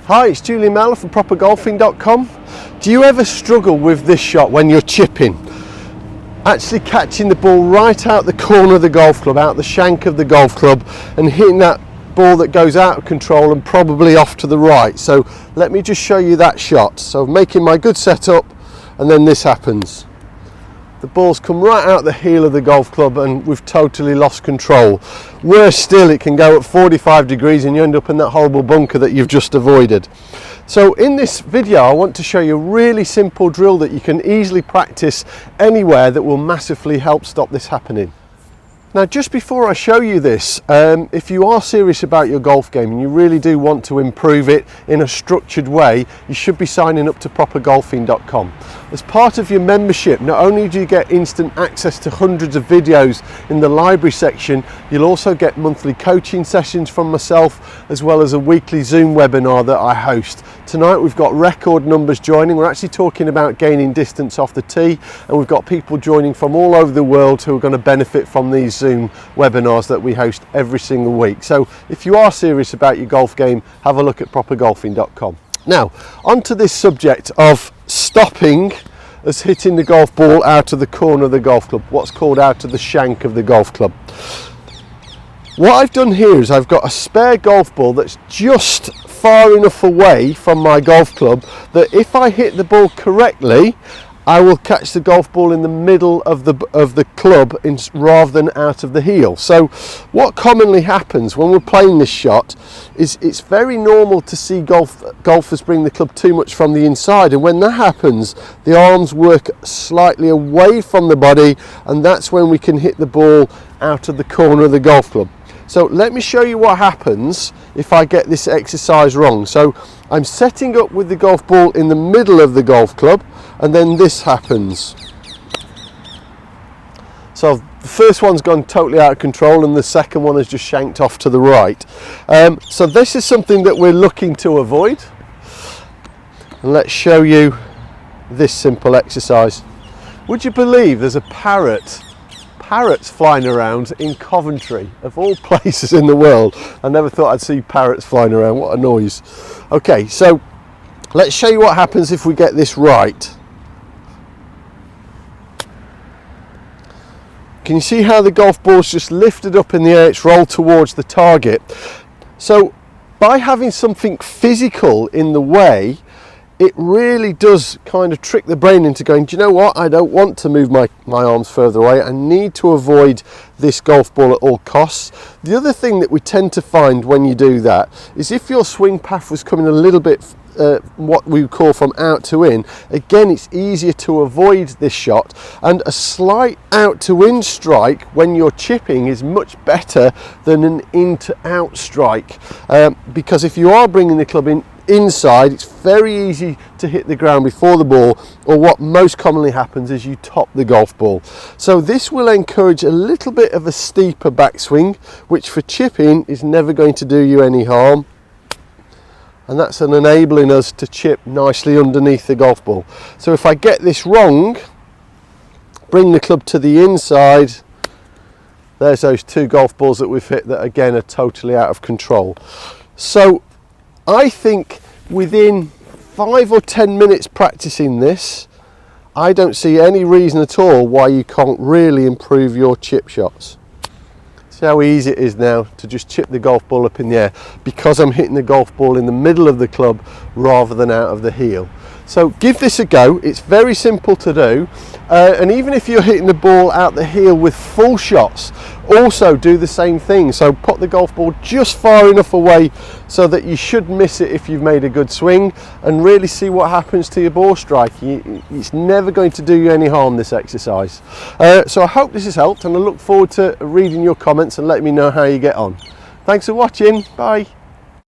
Hi, it's Julian Mellor from propergolfing.com. Do you ever struggle with this shot when you're chipping? Actually catching the ball right out the corner of the golf club, out the shank of the golf club, and hitting that ball that goes out of control and probably off to the right. So let me just show you that shot. So I'm making my good setup, and then this happens. The ball's come right out the heel of the golf club and we've totally lost control. Worse still, it can go at 45 degrees and you end up in that horrible bunker that you've just avoided. So in this video, I want to show you a really simple drill that you can easily practice anywhere that will massively help stop this happening. Now, just before I show you this, if you are serious about your golf game and you really do want to improve it in a structured way, you should be signing up to propergolfing.com. As part of your membership, not only do you get instant access to hundreds of videos in the library section, you'll also get monthly coaching sessions from myself, as well as a weekly Zoom webinar that I host. Tonight we've got record numbers joining. We're actually talking about gaining distance off the tee, and we've got people joining from all over the world who are going to benefit from these Zoom webinars that we host every single week. So if you are serious about your golf game, have a look at propergolfing.com. Now, onto this subject of stopping us hitting the golf ball out of the corner of the golf club, what's called out of the shank of the golf club. What I've done here is I've got a spare golf ball that's just far enough away from my golf club that if I hit the ball correctly, I will catch the golf ball in the middle of the club rather than out of the heel. So what commonly happens when we're playing this shot is it's very normal to see golfers bring the club too much from the inside, and when that happens, the arms work slightly away from the body, and that's when we can hit the ball out of the corner of the golf club. So let me show you what happens if I get this exercise wrong. So I'm setting up with the golf ball in the middle of the golf club, and then this happens. So the first one's gone totally out of control and the second one has just shanked off to the right. So this is something that we're looking to avoid. And let's show you this simple exercise. Would you believe there's a parrots flying around in Coventry, of all places in the world? I never thought I'd see parrots flying around. What a noise. Okay, so let's show you what happens if we get this right. Can you see how the golf ball's just lifted up in the air? It's rolled towards the target. So by having something physical in the way, it really does kind of trick the brain into going, do you know what, I don't want to move my arms further away, I need to avoid this golf ball at all costs. The other thing that we tend to find when you do that is if your swing path was coming a little bit what we call from out to in, again it's easier to avoid this shot, and a slight out to in strike when you're chipping is much better than an in to out strike, because if you are bringing the club in inside, it's very easy to hit the ground before the ball, or what most commonly happens is you top the golf ball. So this will encourage a little bit of a steeper backswing, which for chipping is never going to do you any harm, and that's enabling us to chip nicely underneath the golf ball. So if I get this wrong, bring the club to the inside, there's those two golf balls that we've hit that again are totally out of control. So I think within 5 or 10 minutes practicing this, I don't see any reason at all why you can't really improve your chip shots. See how easy it is now to just chip the golf ball up in the air, because I'm hitting the golf ball in the middle of the club rather than out of the heel. So give this a go. It's very simple to do, and even if you're hitting the ball out the heel with full shots, also do the same thing. So put the golf ball just far enough away so that you should miss it if you've made a good swing, and really see what happens to your ball strike. It's never going to do you any harm, this exercise. So I hope this has helped, and I look forward to reading your comments and letting me know how you get on. Thanks for watching. Bye.